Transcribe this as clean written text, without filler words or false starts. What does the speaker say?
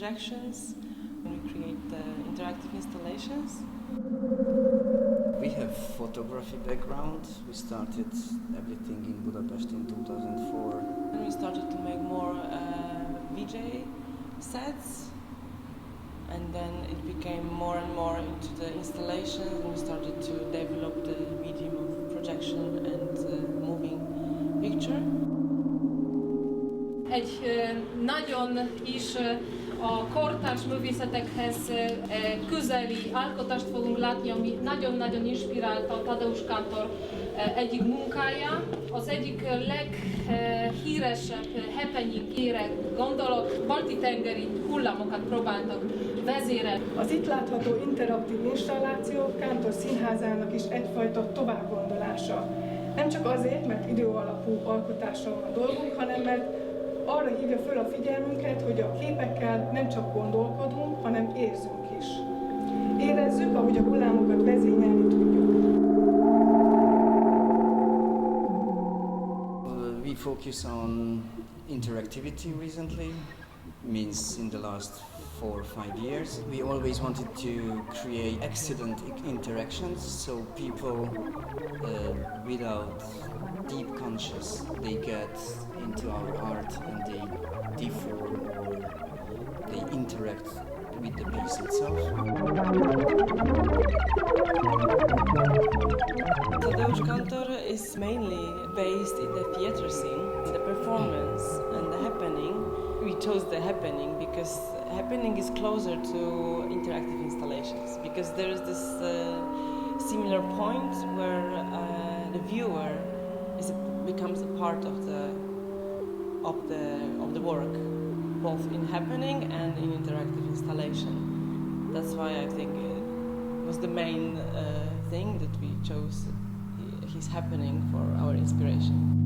projections, when we create interactive installations. We have photography background. We started everything in Budapest in 2004. And we started to make more VJ sets, and then it became more and more into the installation, and we started to develop the medium of projection and moving picture. Egy nagyon is a kortárs művészetekhez közeli alkotást fogunk látni, ami nagyon-nagyon inspirálta a Tadeusz Kantor egyik munkája. Az egyik leghíresebb happening-ére gondolok, balti-tengeri hullámokat próbáltak vezérelni. Az itt látható interaktív installáció Kantor színházának is egyfajta továbbgondolása. Nem csak azért, mert időalapú alkotással van dolgunk, hanem mert arra hívja föl a figyelmünket, hogy a képekkel nem csak gondolkodunk, hanem érzünk is. Érezzük, ahogy a hullámokat vezényelni tudjuk. We focus on interactivity recently, means in the last 4 or 5 years. We always wanted to create accident interactions, so people without deep conscious, they get into our art and they deform or they interact with the piece itself. Tadeusz Kantor is mainly based in the theater scene, the performance and the happening. We chose the happening because happening is closer to interactive installations, because there is this similar point where the viewer becomes a part of the work, both in happening and in interactive installation. That's why I think it was the main thing that we chose his happening for our inspiration.